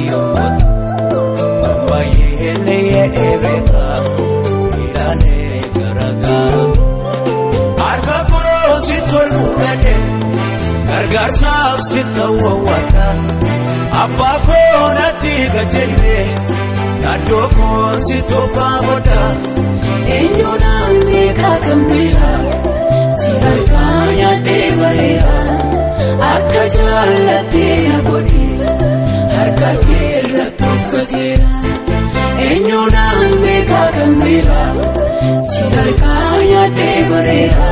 matiyota Ambayele ebeka Ilane garaga Arka situl mudade Gargar sab sitawa wata Abba ko nati gajelle Nado ko sitopa hoda Enyona meka kambira Sibarkanya devarera Akka jaalateera godhe harka keerra tufkateera Enyona meka kambira Sibarkanya devarera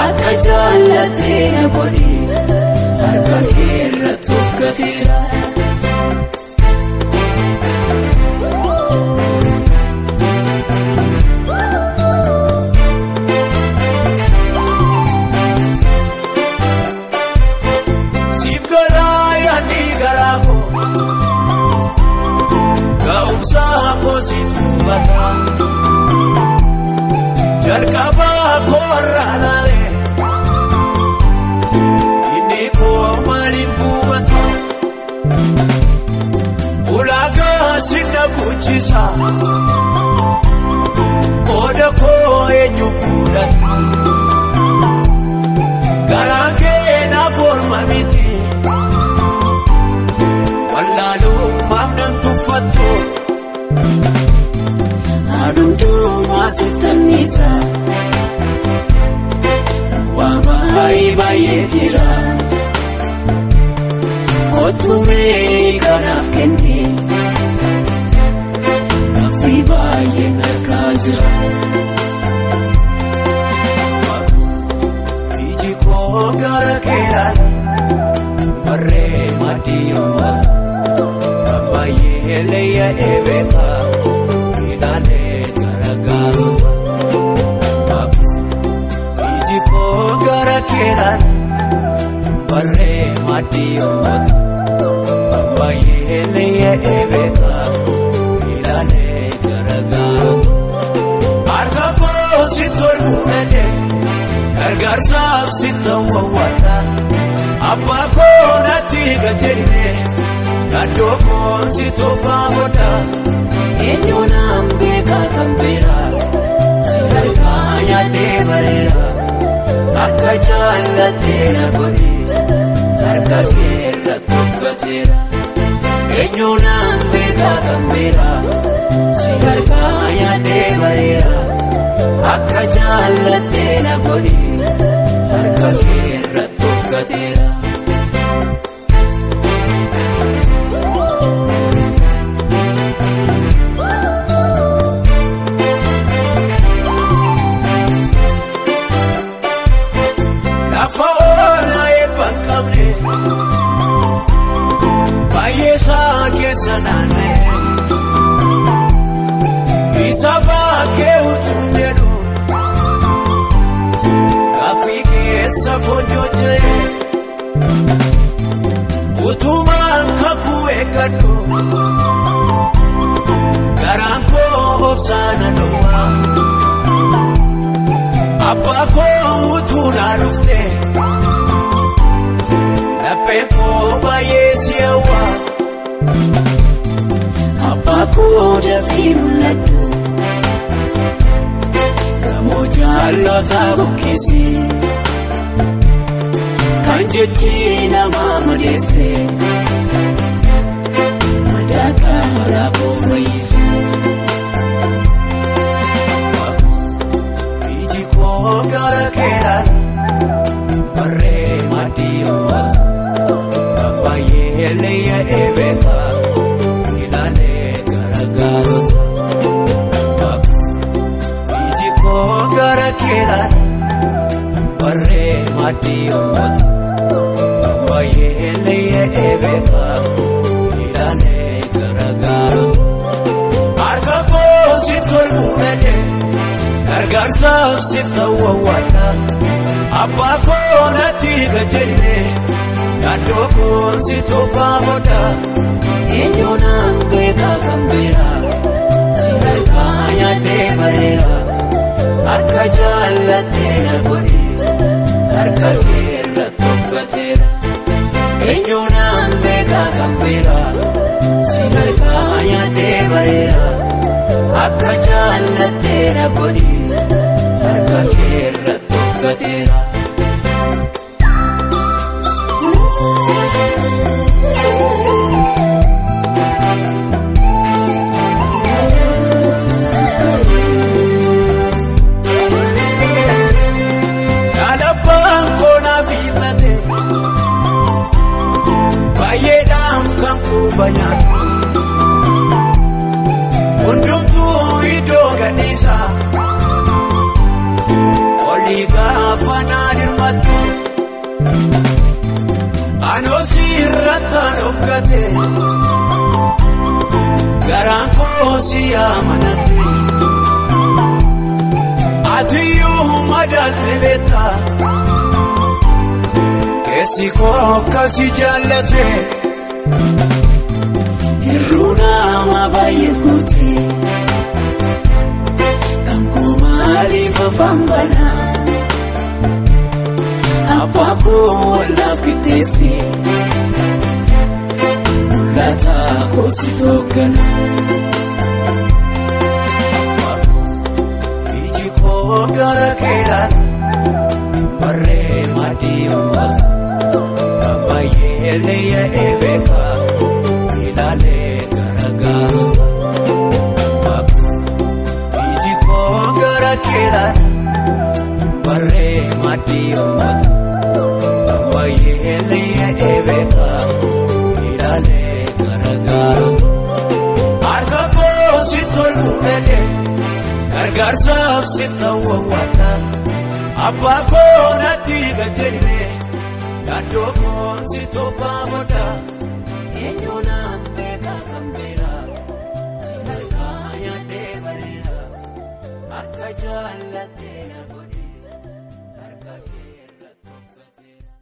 Akka jaalateera godhe harka keerra tufkateera Jarkaba korralale Iniko malibubata Ulaga sinna kuchisa Koda ko enyufudat Garange na forma miti Wallalu mamnan tufatu Adundu masitanisa Wabai jira Kotume kanaf kendi Kafi baye nakajira Iji ko gara kera Barre matiyoma Ambaye leya ebeka Ilane garagaru Iji ko gara kera Barre matiyoma Ambaye leya ebeka Ilane garagaru Arka ko situl mudade Gargar sab sitawa wata Abba ko nati gajelle Nado ko sitopa hoda Enyona meka kambira Sibarkanya devarera Akka jaalateera godhe harka keerra tufkateera Enyona meka kambira Sibarkanya devarera Akka jaalateera godhe harka keerra tufkateera Bayesa kesanane Isaba ke utunero Afike safonjoje Utuma kakuwe kado Garanko obsana noa Apako utuna rufte Pepo bayesiawa Apako dafimuladu Kamoja lotabukisi Kanjechi na mamadese Madaka raboisi Iji ko gara kera Barre matiyoma Leya ebeka Ilane garagaru Iji ko gara kera Barre matiyoma Leya ebeka Ilane garagaru Arka ko situl mudade Gargar sab sitawa wata Abba ko nati gajelle Nado ko sitopa hoda Enyona meka kambira Sibarkanya devarera Akka jaalateera godhe harka keerra tufkateera Enyona meka gambira siharka ya devarera akka jaallatera godi harka keerra tokkatera banyak undung tu hidup gadisa oliga panadir matu ano siratan ofgate garangko siya manati adiyu madal tebeta kesiko kasi jallate Iruna mabayikuti Kamku marifa fambana Apaku laf kitesi Mulata kositokana Ijiko gara keran Barre madiyamba Kabayele ya ebeka Ilale garagara Aku Ijiko gara keran Barre mati omat Kabayele ya ebeka Ilale garagara Arka ko sitol mumede Gargar sab sitawa wata Apa ko nati gajerime Yado ko sitopa moda Enyona meka gambira siharka ya devarera akka jaallatera godi harka keerra tokkatera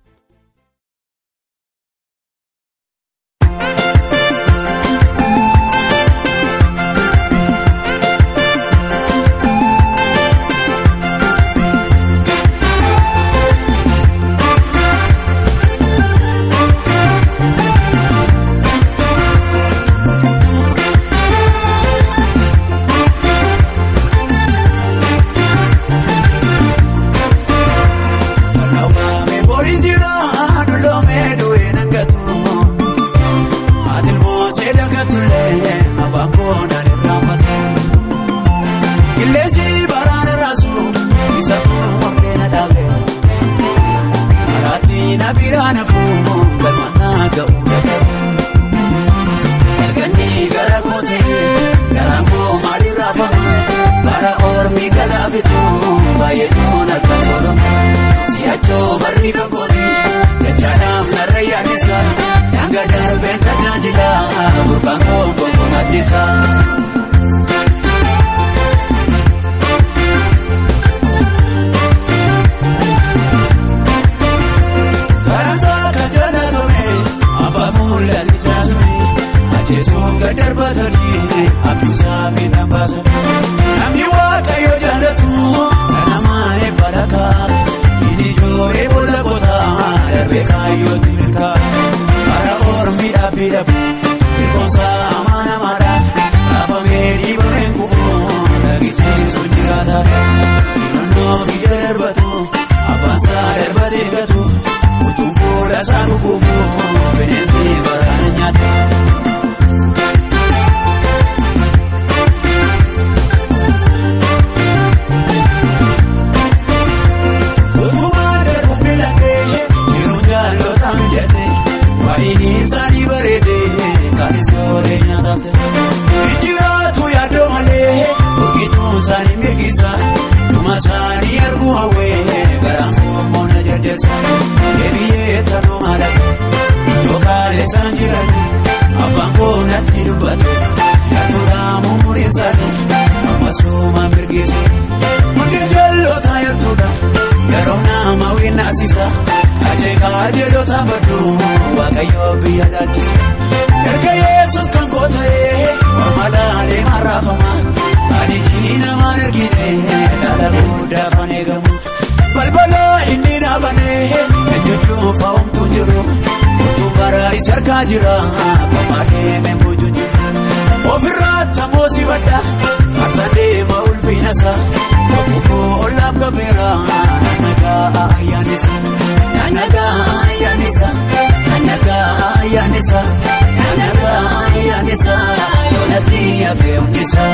Balbala inni na bane, enyo faum tunjuru, utubara isar kajira Pamade me bujuju Ofirata mosi wada Arsade maulfinasa Wakuko olab kamera Nanaga ayanisa Nanaga ayanisa Nanaga ayanisa Nanaga ayanisa Yonati abeunisa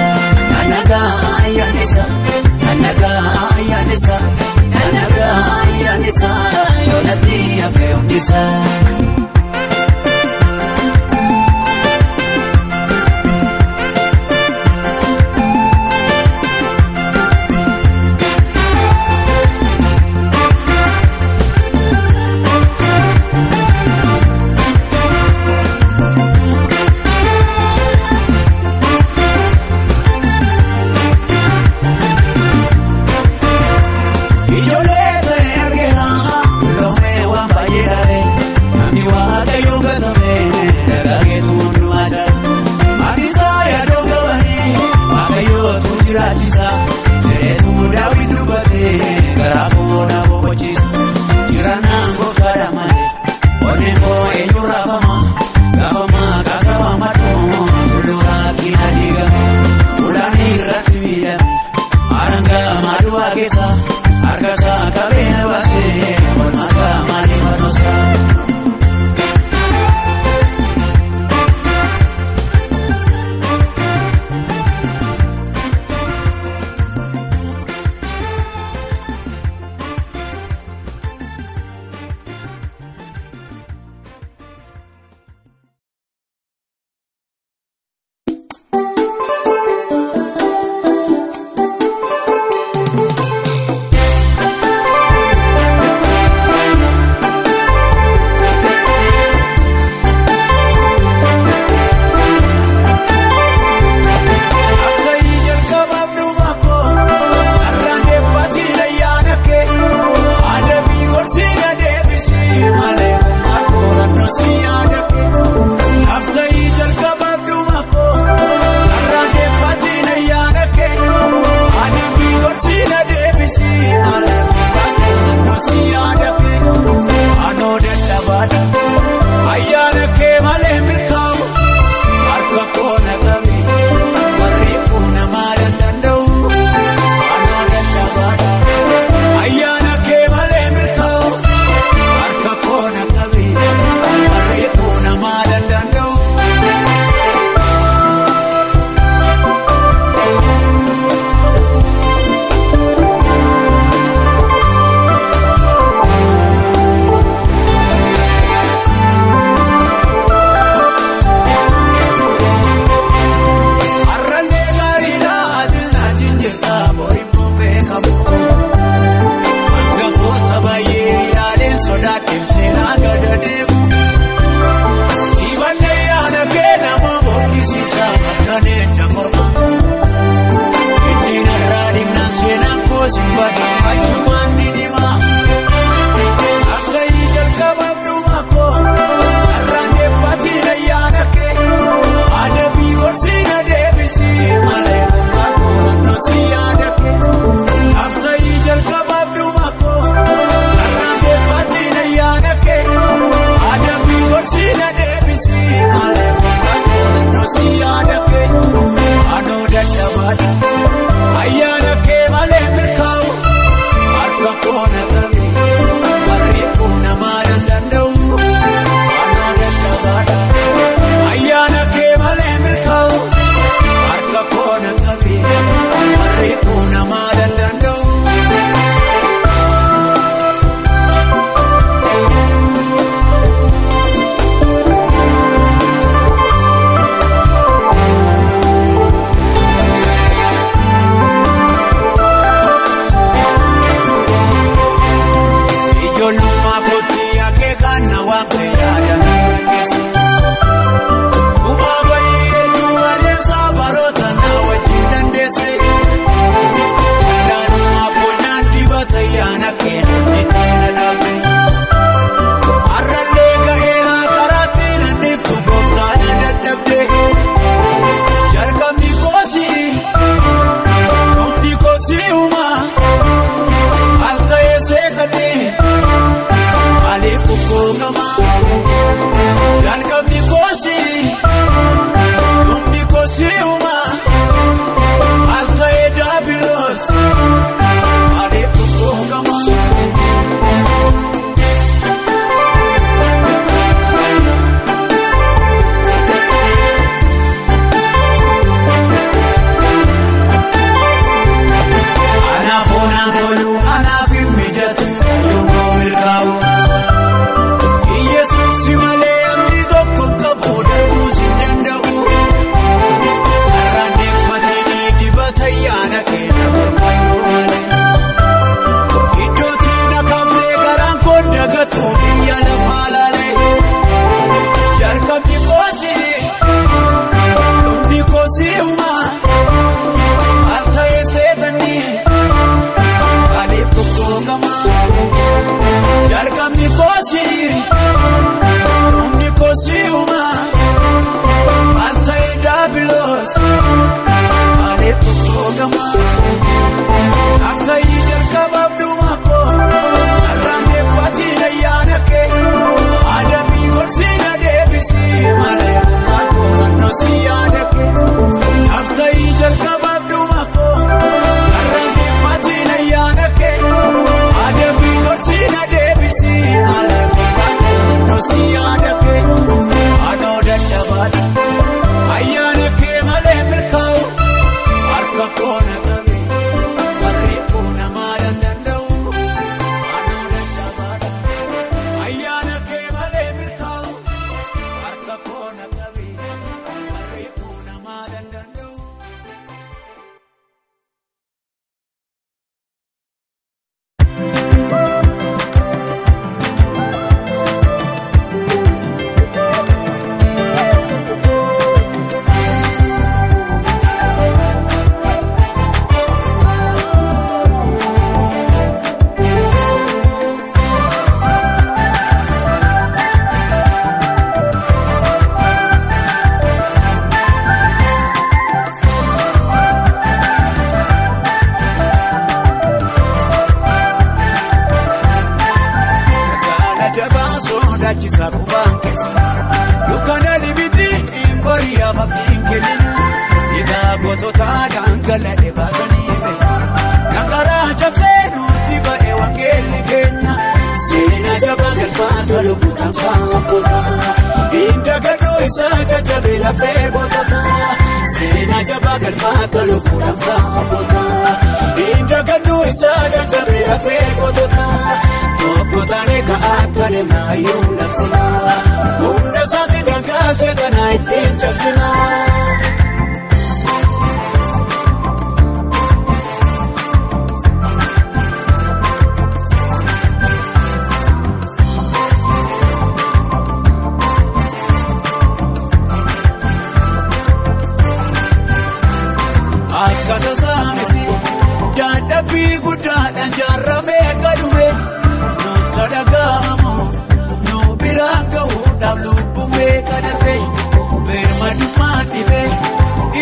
Nanaga ayanisa Nanaga ayanisa Nanaga ayanisa Yonati abeunisa abdiin kennu Egaa goototaa daangala eebaasanii beeku Dangaraa cabsee nutti ba'e wangeelli keenya Seenaa jabaa galfaata lubbuudhaan saaphoota Inda gadoo isaa jajjabee lafee gootota Seenaa jabaa galfaata lubbuudhaan saaphoota Inda gadoo isaa jajjabee lafee gootota Tokko taanee ka'aata deemnaa yoo labsinaa Humna isaatti dangaasee kanaa ittiin cabsinaa Akkata saamiti dadhabbii guddaadhaan jaarramee qalume Nuta dhaga'amu nu biraan ga'uudhaaf lubbumee kadhate Beermadummaa dhibee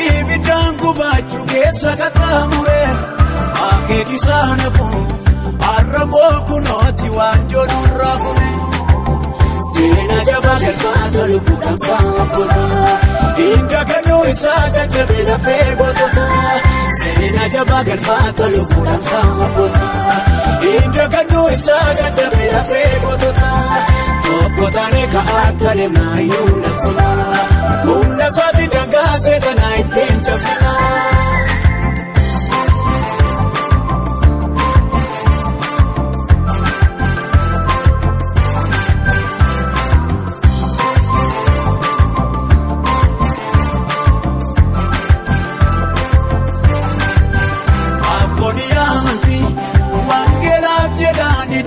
ibiddaan gubaachuu keessa qaxxaamure Akeekisaa nafu arraboo kunooti waan joodurraa fure Seenaa jabaa galfaata lubbuudhaan saaphoota Inda gadoo isaa jajjabee lafee gootota Seenaa jabaa galfaata lubbuudhaan saaphoota Inda gadoo isaa jajjabee lafee gootota Tokko taanee ka'aata deemnaa yoo labsinaa Humna isaatti dangaasee kanaa ittiin cabsinaa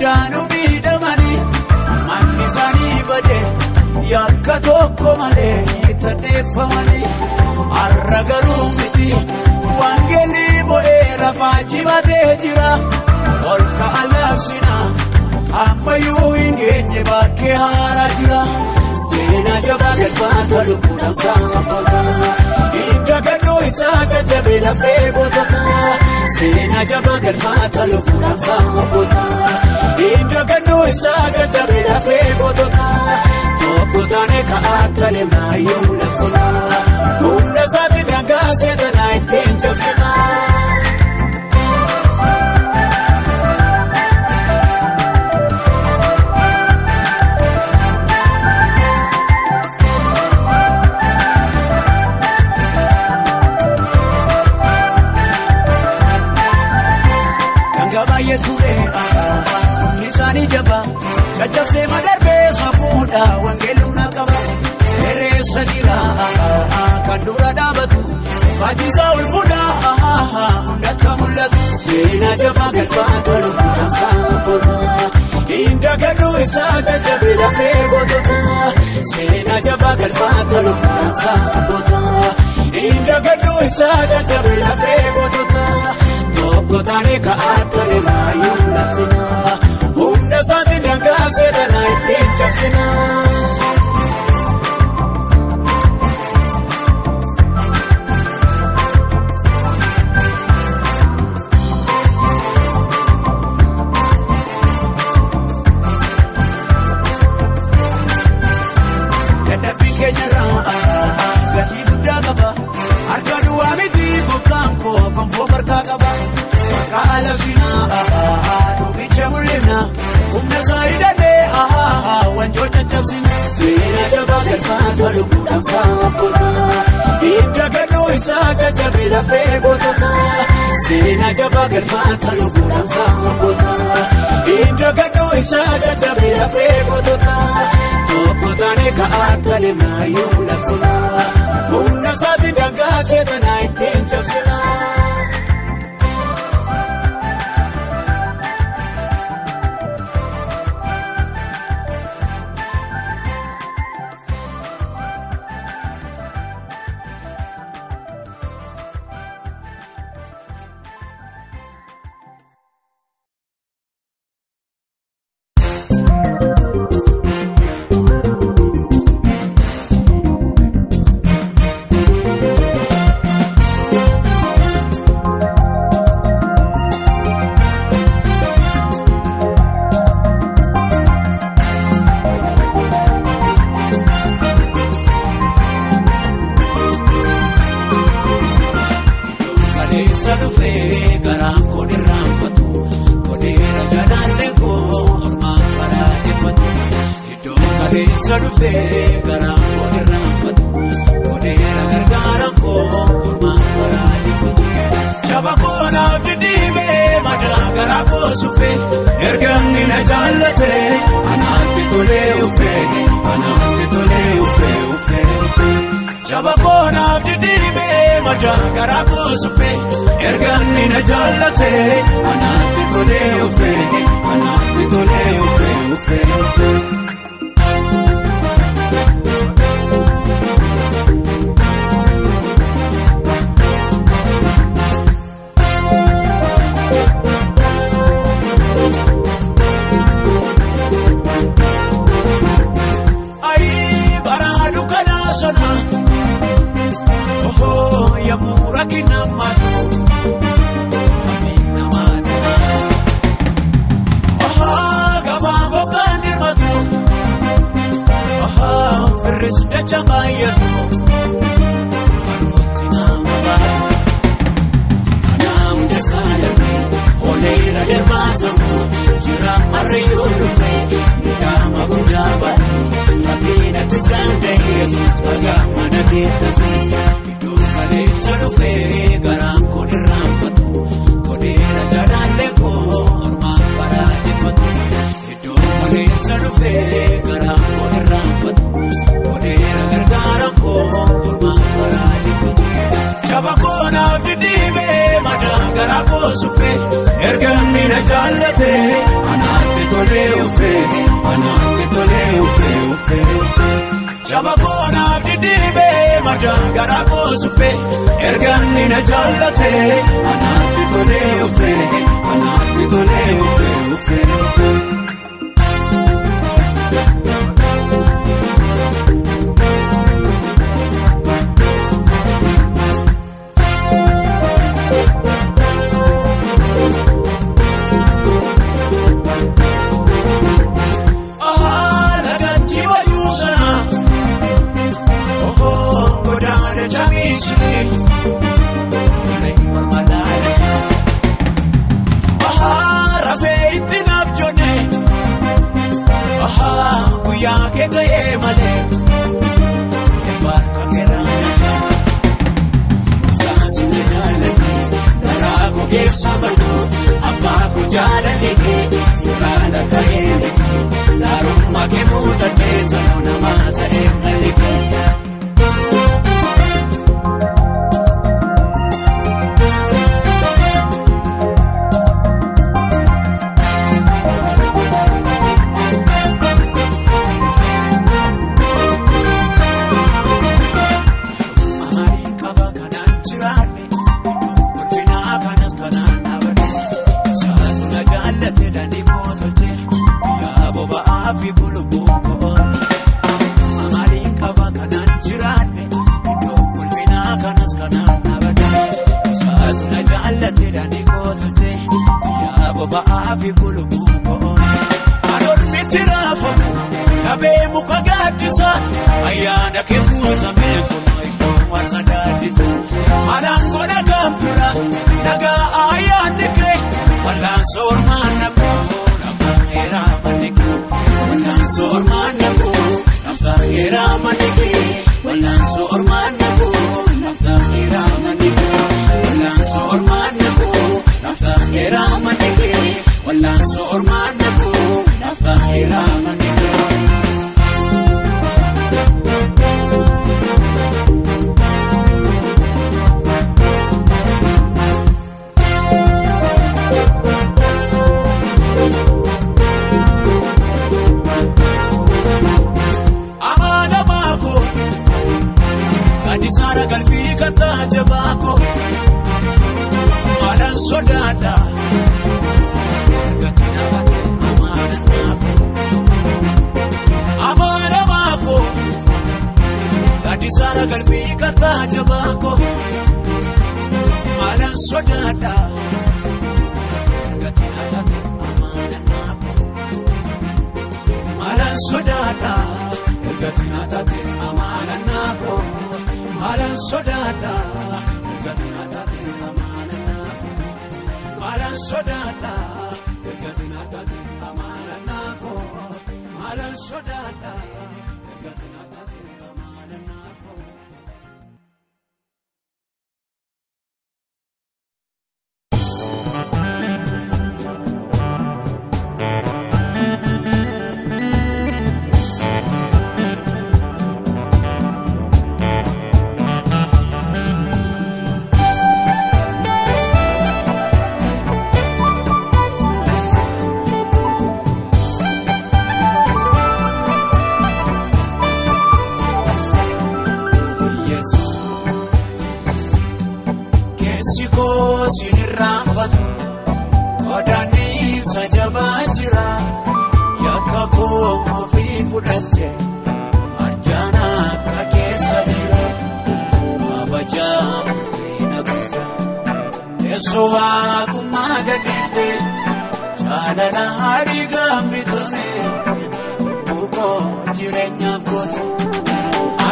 Daanuu miidhamanii manni isaanii badee yakka tokko malee hiixateeffamanii har'a garuu miti wangeelli bo'ee rafaa jibatee jira ol ka'aa labsinaa ammayyuu hin geenye bakkee haaraa jira Seenaa jabaa galfaata lubbuudhaan saaphoota Inda gadoo isaa jajjabee lafee gootota Seenaa jabaa galfaata lubbuudhaan saaphoota Inda gadoo isaa jajjabee lafee gootota Tokko taanee ka'aata deemnaa yoo labsinaa Humna isaatti dangaasee kanaa ittiin cabsinaa Nisaanii jabaa caccabsee madarbee safuudha wangeelummaa qaba Ereessa jiraa kan dura dhaabatu Faatisaa ol fuudhaa hundatti mul'atu Seenaa jabaa galfaata lubbuudhaan saaphoota Inda gadoo isaa jajjabee lafee gootota Seenaa jabaa galfaata lubbuudhaan saaphoota Inda gadoo isaa jajjabee lafee gootota Tokko taanee ka'aata deemnaa yoo labsinaa Humna isaatti dangaasee kanaa ittiin cabsinaa Dadhabbiin keenyarraa gatii guddaa qaba Harka duwwaa miti gooftaan koo konfoo farkaa qaba Maqaa labsinaa duubicha mul'ifnaa Humna isaa hidhatee wanjoo caccabsina Seenaa jabaa galfaata lubbuudhaan saaphoota Inda gadoo isaa jajjabee lafee gootota Seenaa jabaa galfaata lubbuudhaan saaphoota Inda gadoo isaa jajjabee lafee gootota Tokko taanee ka'aata deemnaa yoo labsinaa Humna isaatti dangaasee kanaa ittiin cabsinaa kaleessa dhufee garaan kun irraanfatu kodeera jaalaallee koo ormaan baraajeffatu iddoo kaleessa dhufee garaan kun irraanfatu kodeera gargaaraan koo ormaan baraajeffatu jaba koonaaf didhiibee madaa garaa koo suphee erganni na jaallate anaatti tolee ufee anaatti tolee ufee jaba koonaaf didhiibee madaa garaa koo suphee erganni na jaallate anaatti tolee ufee anaatti tolee ufee Yamura kinamatu, amina madina. Gavango kandirmatu, ferris dechamayatu, marutina mabatu. Anam desayatu, olera dermatamu, jiram mariyudufe, nidama kudaba. Rabina tisande Jesus bagama nagetafe. Kaleessa dhufee garaan kun irraanfatu kodeera jaalaallee koo ormaan baraajeffatu iddoo kaleessa dhufee garaan kun irraanfatu kodeera gargaaraan koo ormaan baraajeffatu jaba koonaaf didhiibee madaa garaa koo suphee erganni na jaallate anaatti tolee ufee anaatti tolee ufee jaba koonaaf didhiibee madaa garaa koo suphee erganni na jaallate anaatti tolee ufee anaatti tolee ufee Kegaya male, embarca kerana. Tansi na jalaki, darago ke sabano, abaku jalaleke, fulala kayeneti, larumma ke muta beta nona mata emlaleke. Ba'aafi kulubuun adoon mitirafamu kabee muka gaaddisa ayyaana keekuuta meekunoo iddoon wasa daaddisa malaan godha gampira nagaa ayyaanni kee wallaan soormaan naquu naftaan heeraa manni kee wallaan soormaan naquu naftaan heeraa manni kee wallaan soormaan naquu naftaan heeraa manni kee wallaan soormaan naquu naftaan heeraa manni kee wallaan soormaan naquu naftaan heeraa manni kee. Amaana maako adisaara galbii kataa jabaako maalaan sodaadha. Amaana maako adisaara galbii kataa jabaako maalaan sodaadha. Maalaan sodaadha. Gatina tate amana nako, malan sodaadha. Gatina tate amana nako. malan sodada ergatin atati amananako malan sodada ergatin atati amananako sinirrafatu odani sajabajira yakako ofi fudate arjana kakesa jira abajam inaguda esowa kumagadifte chalala hariga mitone buko jirenya kota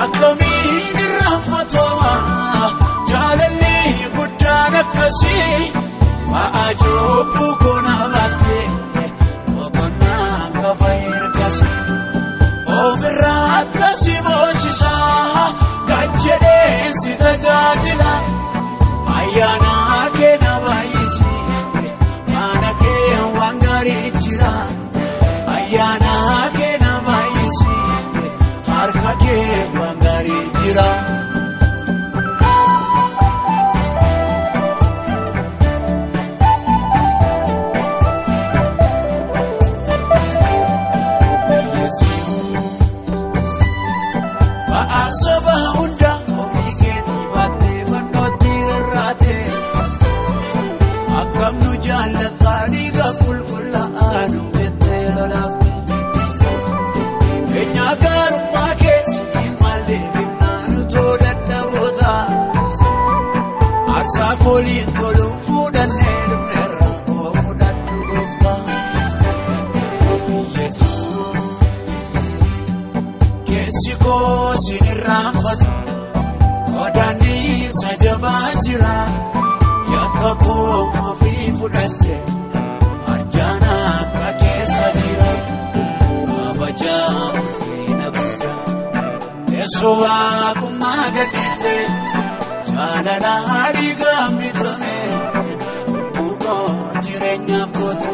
akomi nirrafatowa jalali gudana kasi waajobu kona bate obona kabair kasi ovra kasi mosisa kajede sitajajila ayana kena baisi manake wangari jira ayana kena baisi harka ke wangari jira asaba unda omiketi batte fannoti rate akam nu jallatani gaful kullanu betelo lafte enya garumma kesi malle binanu todadda bota arsa foli tolu fudanne lumera omudaddu gofta yesu kesiko sinirrafatu odani sajabajira yakako ofi fudate arjana kakesa jira abajam inaguda esowa kumagadifte chalala hariga mitone buko jirenya kota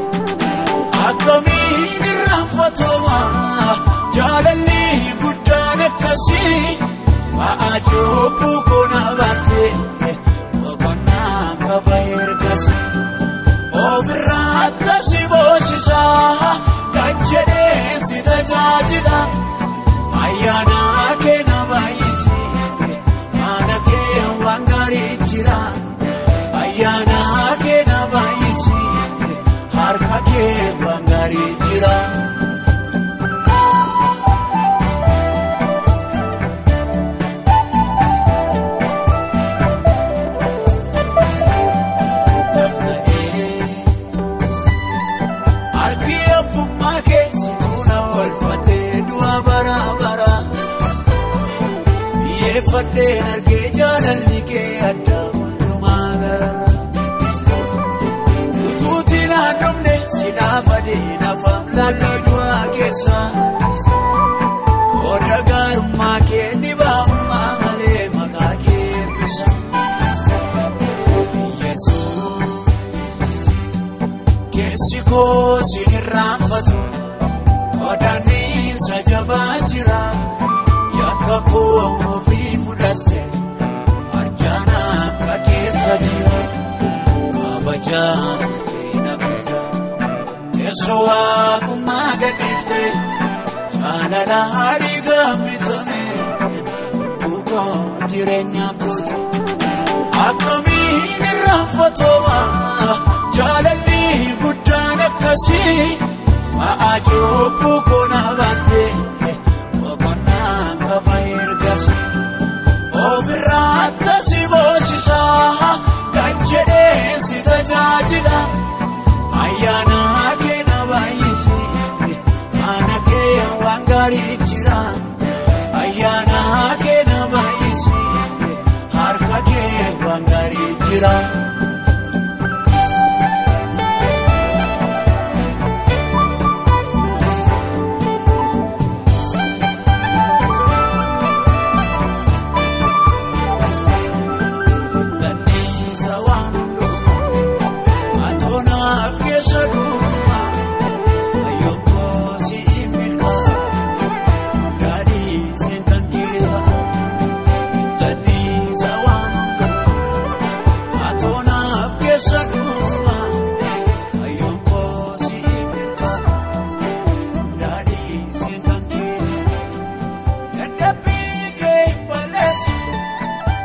akomi nirrafatowa jalali gudana kasi waajobu kona bate obona kabair kasi ovra kasi bosisa kajede sitajajila ayana kena baisi manake wangari jira ayana kena baisi harka ke wangari jira fadde arge jalalli ke adda hundumagara ututina dumne sila bade nafam lalla dua kesa koda garumma ke nibamma male makake bisa yesu kesiko sinirrafatu odani sajabajira yakako ofi fudate arjana kakesa jira abajam inaguda esowa kumagadifte chalala hariga mitone buko jirenya kota akomi nirrafatowa jalali gudana kasi waajobu kona bate obona kabair kasi ovra kasi bosisa kajede sitajajila ayana kena baisi manake wangari jira ayana kena baisi harka ke wangari jira saduma ayom kosi milka dadi sintanki nadapi ke palesu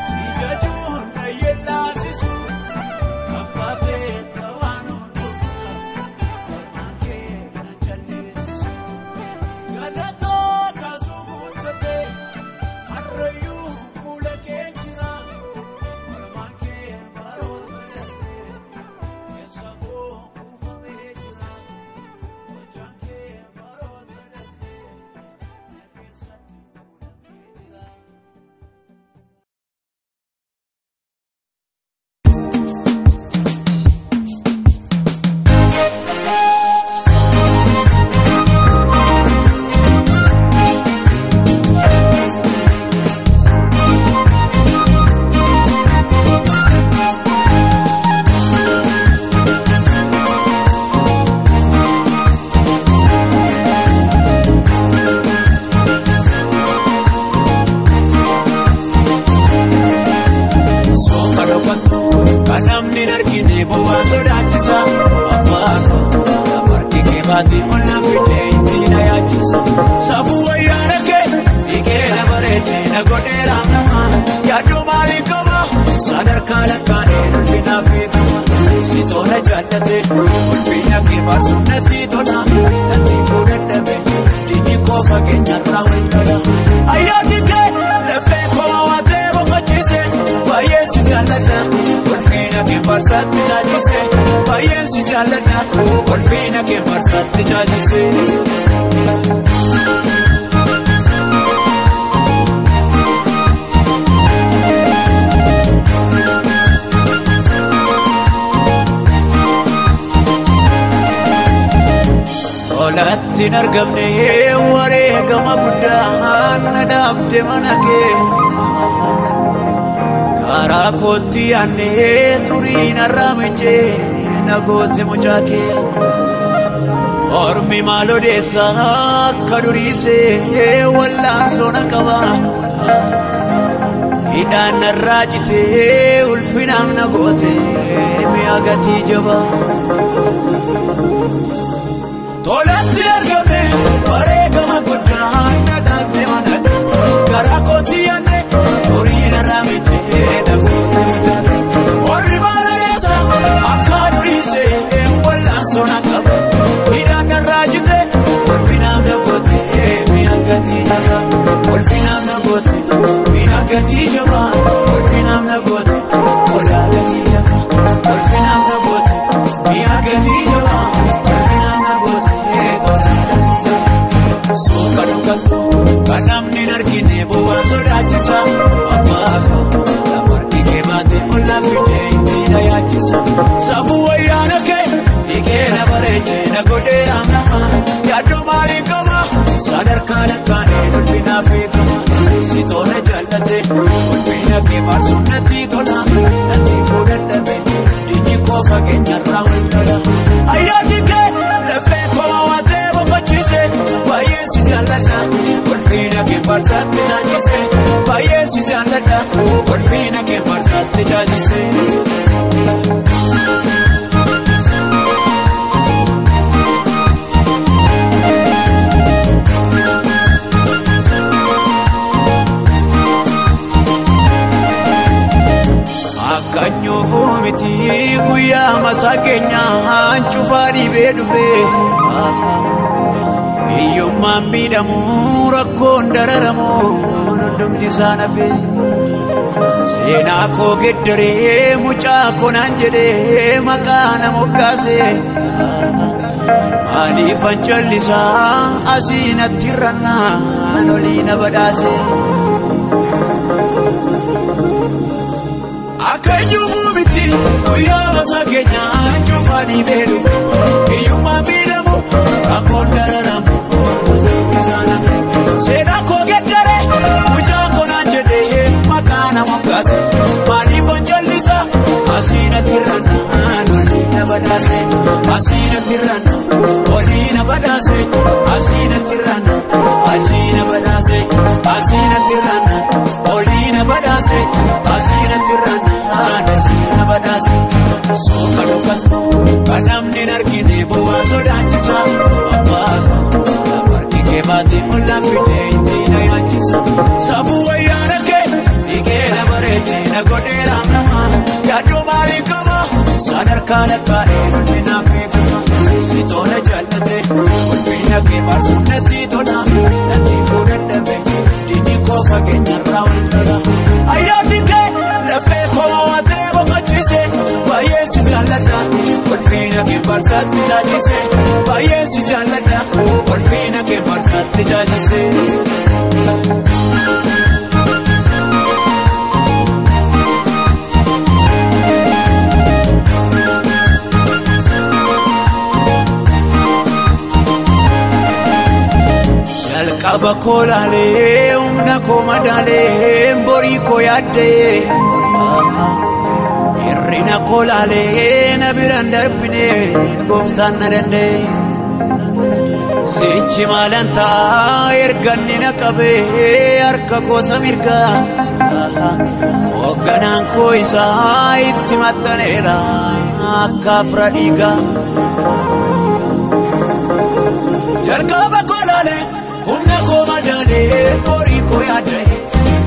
si jajun ayela sisu afate tawanu ake nachalisu gadato kazugutate arrayu fulake jira malmake barotale esako ufame jira ojanke barotale efesatu jira kanamni narkine buwa sodachisa aparo aparki ke baati mona fite intina yachisa sabu wayarake ikena barete na godera nama yadu malikama sadar kala kane nulfina fekama sitona jallate ulfina ke bar sunnati tona nati mudaddabe dini kofa kenya rawala ayati ke lefe ko wate bokachise bayesi jallata ulfina ke barsat tajise bayesi jallata ulfina ke barsat tajise olatti nargamne ware gama guddan nadabde manake kara kotti anne turina rameje nagote mujake ormi malo desa kadurise walla sona kaba idan rajite ulfinam nagote mi agati jaba olatti argamne ware gama guddan nadabde manake kara kotti anne turina rameje nagote mujake ormi malo desa akadurise walla sona kaba idan rajite ulfinam nagote mi agati jaba ulfinam nagote mi agati jaba ulfinam nagote agati jaba ulfinam nagote mi agati jaba ulfinam nagote agati jaba sokadukanto kanamni narkine buwa sodachisa apako lamarki ke baate mulla fite intina yachisa sabu wayanake ikena bareche na godera nama yadu malikama sadar kala kane ulfina fekama sitona jallate ulfina ke bar sunnati tona nati mudaddabe dini kofa kenya rawala ayati ke lefe ko wate bokachise bayesi jallata ulfina ke barsat tajise bayesi jallata ulfina ke barsat tajise kanyo fomiti guya masakenya anchufari bedufe iyo mambida mura kondararamo ndumti sanafe sena ko gedere mucha konanjede makana mokase ani fanchalisa asina tirana nolina badase akanyu mumiti uya masakenya anchufani bedu iyo mambida mu akondararamo sana sena ko gedere mucha konanjede makana mokase mani fanchalisa asina tirana nolina badase asina tirana olina badase asina tirana asina badase asina tirana olina badase asina tirana nolina badase sakkana kaa'ee finna feekuma sitoona jaalate ulfina kee barsuunatti tola natti godhadhabe dini kofa keenyarraa waltola ayyaanni kee lafee koowwatee boqochise baay'ee si jaalladha ulfina kee barsaatti jaallise baay'ee si jaalladha ulfina kee barsaatti jaallise. Jalqaba koolaalee humna koo madaalee borii koo yaaddee hirrina koolaalee na biraan darbine gooftaan na danda'e sichi maalan ta'a erganni na qabee harka koo samirgaa hoogganaan koo isaa itti maxxaneera akka afra dhiigaa. Jalqaba koolaalee humna koo madaalee borii koo yaaddee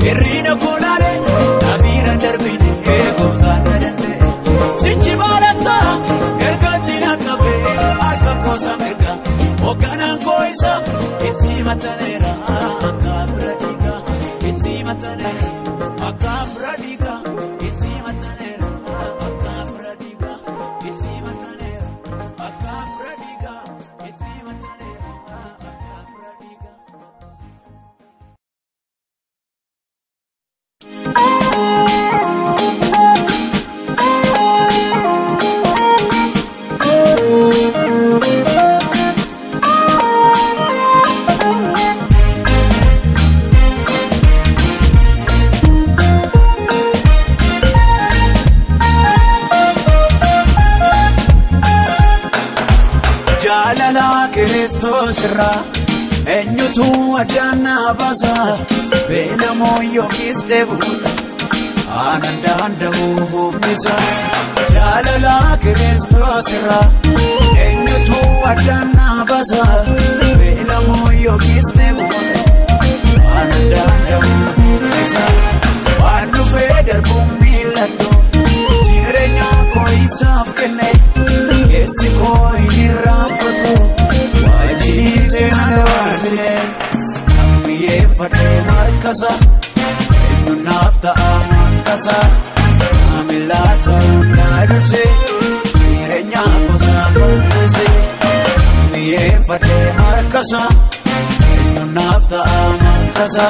hirrina koolaalee na biraan darbine gooftaan na danda'e sichi maalan ta'a erganni na qabee harka koo samirgaa hoogganaan koo isaa itti maxxaneera akka afra dhiigaa itti maxxaneera akka afra dhiigaa itti maxxaneera akka afra dhiigaa itti maxxaneera akka afra dhiigaa itti maxxaneera akka afra dhiigaa. Jaalala Kiristoos irraa eenyutu addaana baasa beelamoo yookiis dheebuudha aanan danda'u humnisa. Jaalala Kiristoos irraa eenyutu addaana baasa beelamoo yookiis dheebuudha aanan danda'u humnisa. Waan dhufee darbuun miiladhu jireenya koo isaaf kenne keessi koo inni raafatu waajjii seenaa dabarsine ammiyeeffadhee markasa eenyu naaf ta'a markasa amilaa ta'uu naa durse jireenya kosaaf mul'ise ammiyeeffadhee markasa eenyu naaf ta'a markasa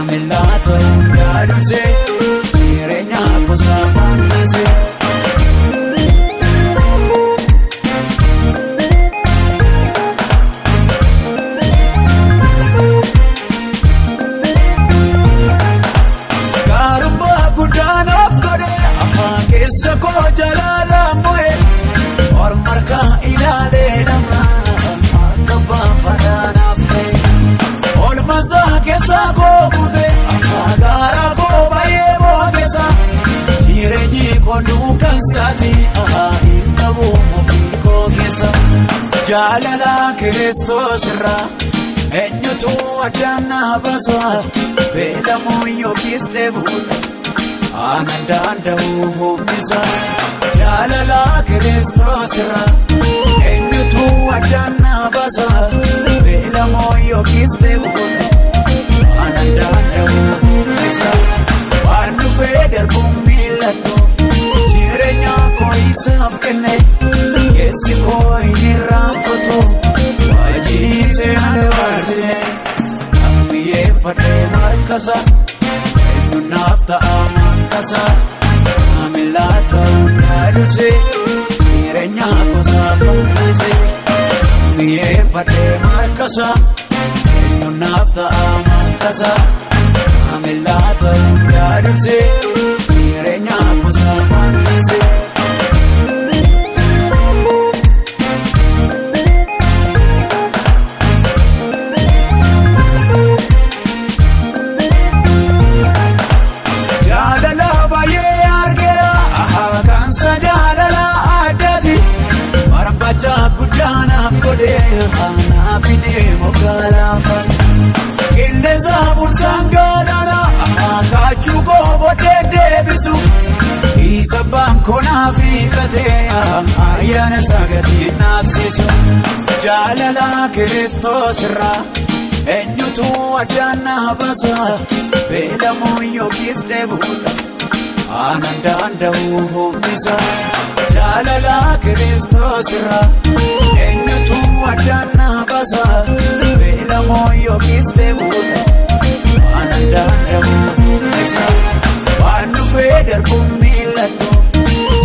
amilaa ta'uu naa durse jireenya kosaaf mul'ise. Sako jalala moe or marka ilale nama akaba padana fe or masa ke sako mute agara ko baye mo kesa jireji ko dukan sati inabu mo kesa jalala Kristos ra enyutu adana basa bela mo yokis debut aanan danda'u humnisa. Jaalala Kiristoos irraa eenyutu addaana baasa beelamoo yookiis dheebuudha aanan danda'u humnisa. Waan dhufee darbuun miiladhu jireenya koo isaaf kenne keessi koo inni raafatu waajjii seenaa dabarsine ammiyeeffadhee markasa eenyu naaf ta'a markasa amilaa ta'uu naa durse jireenya kosaaf mul'ise ammiyeeffadhee markasa eenyu naaf ta'a markasa amilaa ta'uu naa durse jireenya kosaaf mul'ise. Ana pide mokalafa Kindeza bursangalana Akachuko bote debisu Isa banko na fikate ayyaana sagati nafsisu jaalala Kristos irraa eenyutu addaana basa beelamoo yookiis deebuudha aanan danda'u hoomisa jaalala Kristos irraa eenyutu addaana basa beelamoo yookiis deebuudha aanan danda'u hoomisa waan dhufee darbuun miilladhu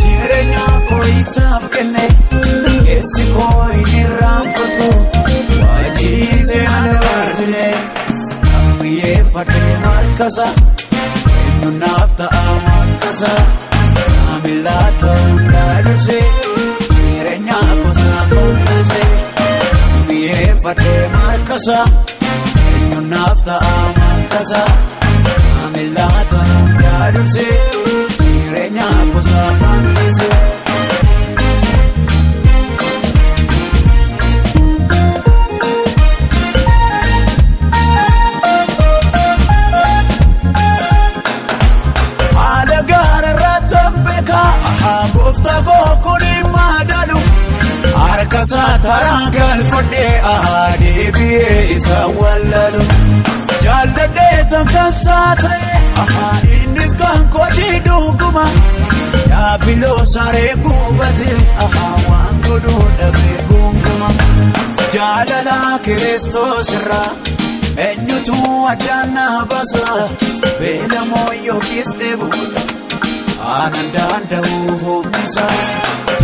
jireenya koo isaaf kenne keessi koo inni raanfatu waajjirri ana baasine ammayyeeffadhee markasa eenyu naaf ta'a markasa naamillaa ta'uudhaa dursee jireenya koo isaaf onnase ammayyeeffadhee markasa eenyu naaf ta'a markasa naamillaa ta'uudhaa dursee jireenya koo isaaf onnase. Goofta kuni madalu harkasa tarangal fodhe deebi'ee isa wallalu jaalladhee tankasate innis kan kooti dhuguma yaabiloo saree gubate waan godhuu dhabee gunguma jaalala Kristos irraa eenyutu addaana basa beelamoo yookiis deebuudha aanan danda'u hoomisa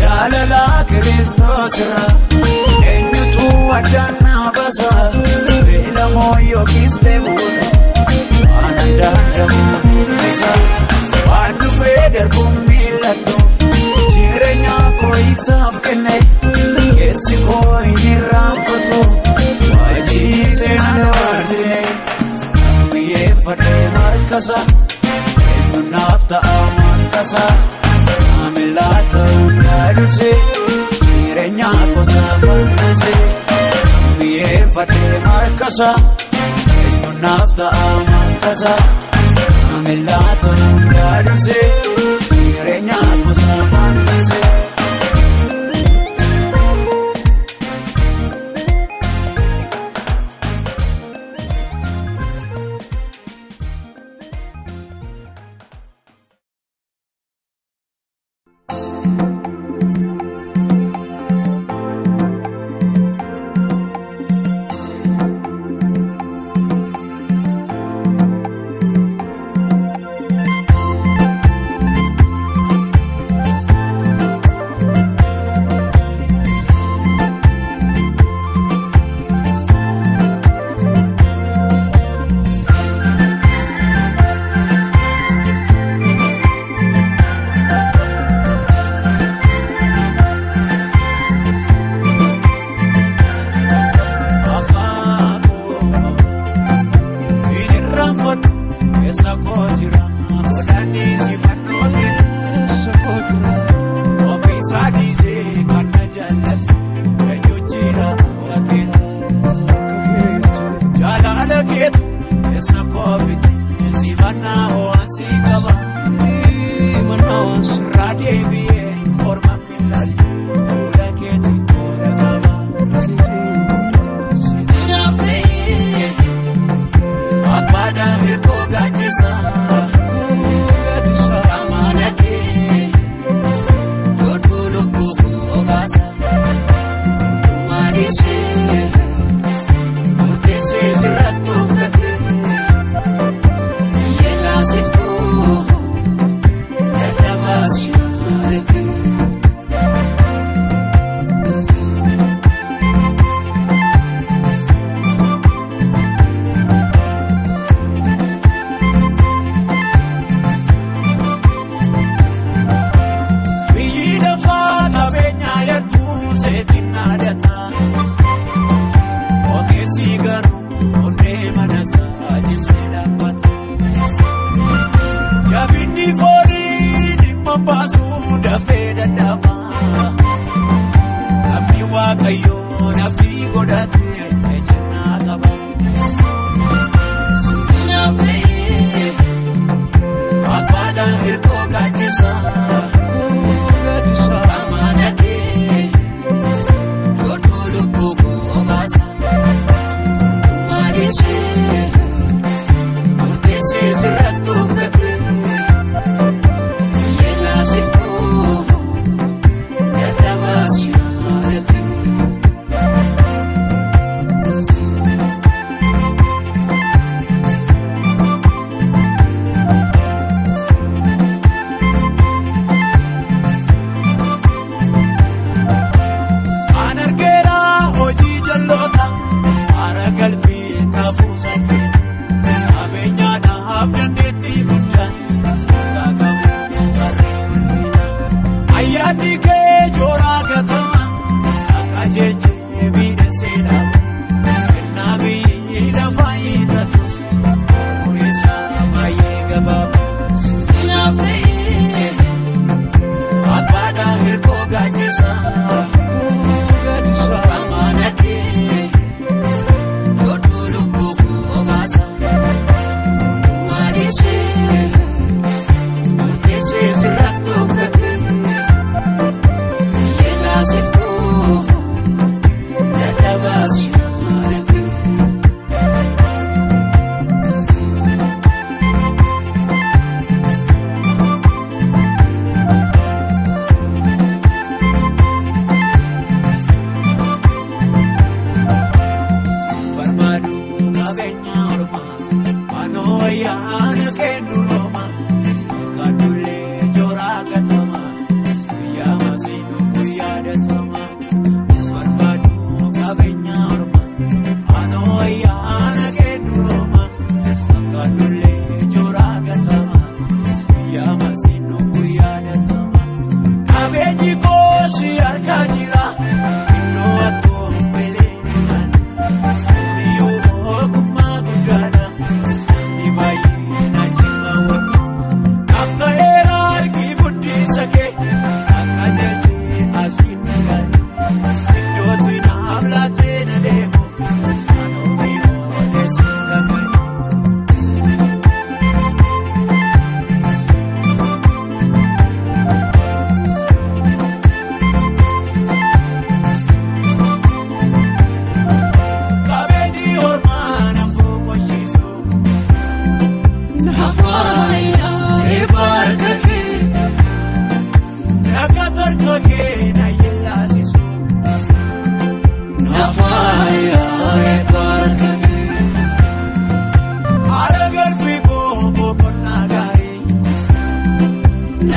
jaalala Kristos irraa eenyutu addaana basa beelamoo yookiis deebuudha aanan danda'u hoomisa waan dhufee darbuun miilladhu jireenya koo isaaf kenne keessi koo inni raanfatu waajjirri ana baasine ammayyeeffadhee markasa eenyu naaf ta'a markasa naamillaa ta'uudhaa dursee jireenya koo isaaf onnase ammayyeeffadhee markasa eenyu naaf ta'a markasa naamillaa ta'uudhaa dursee jireenya koo isaaf onnase.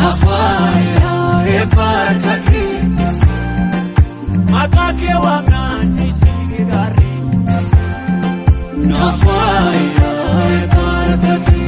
Nafaya ebarkaki Makake wamnanti tigari Nafaya ebarkaki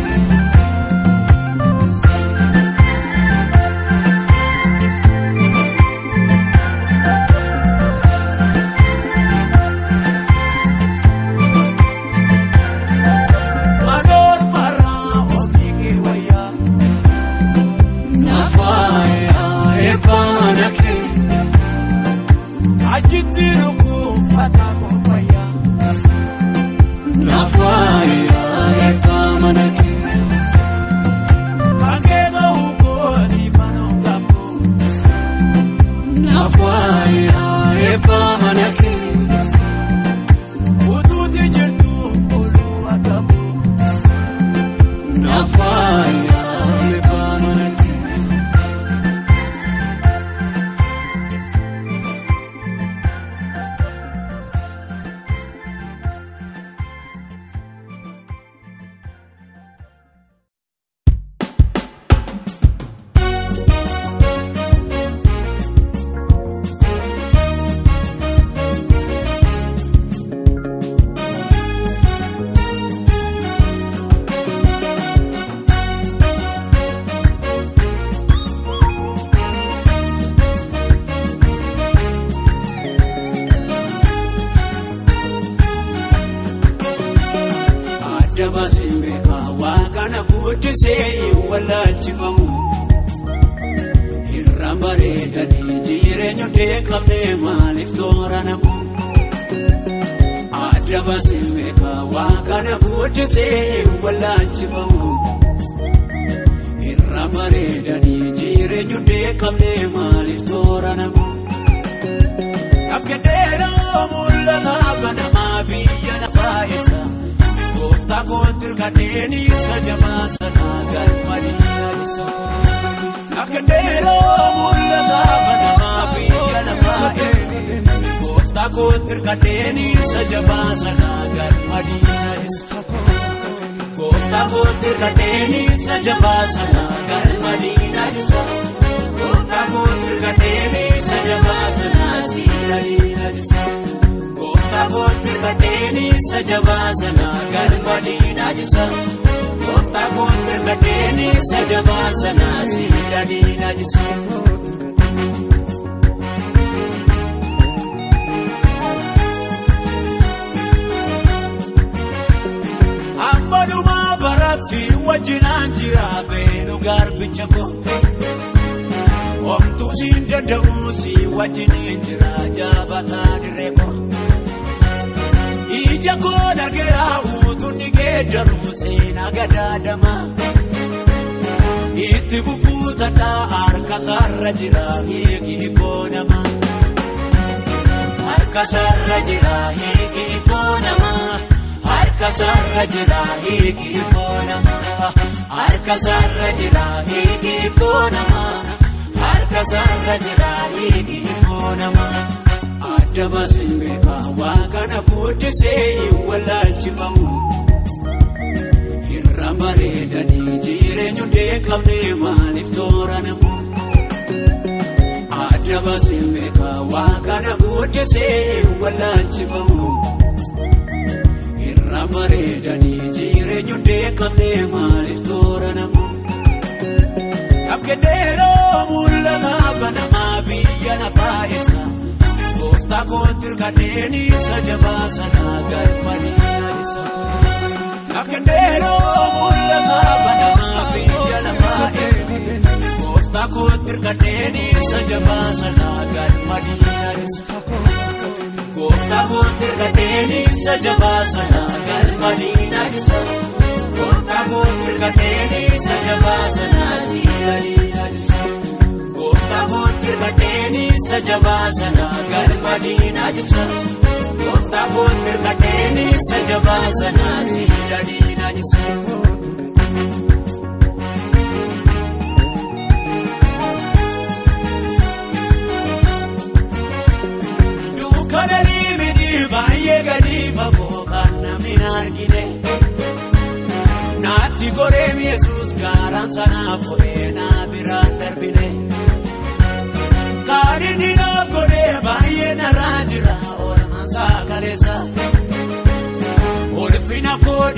Naati koree Yesuus garaan sana fuudhee na biraan darbe.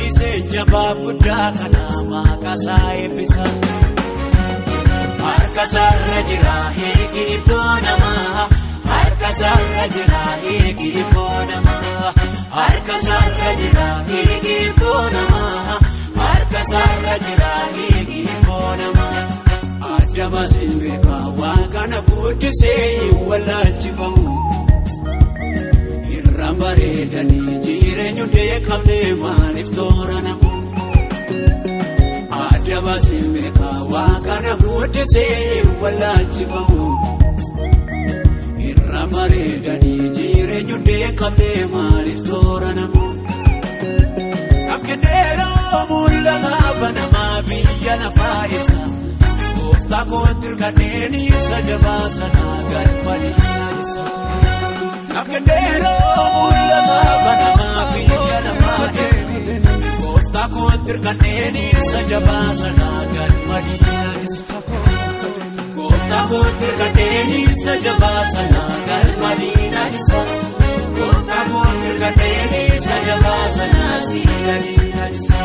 Iseen jabaa guddaa kana maqaasaa eebbisa. Harka isaarra jira hiiki iddoo namaa. Harka isaarra jira hiiki iddoo namaa. Harka isaarra jira hiiki iddoo namaa. Harka isaarra jira hiiki iddoo namaa. Adda baaseen beekaa waan kana guddisee wallaalchifamu. Irraan bareedanii jireenyu deekamnee maaliif tooranamu. Adda baaseen beekaa waan kana guddisee wallaalchifamu. Irraan bareedanii jireenyu deekamnee maaliif tooranamu. Afkenneeroo mul'ata banamaa biyya lafaa ibsa. Gooftaa kootti kanneen isa jabaa sanaa galfanii isa. Afkenneeroo mul'ata banamaa biyya lafaa ibsa. Gooftaa kootti kanneen isa jabaa sanaa galfanii isa. Gooftaa kootti kanneen isa jabaa sanaa galfanii isa. Gooftaa kootti kanneen isa jabaa sanaa siidanii isa.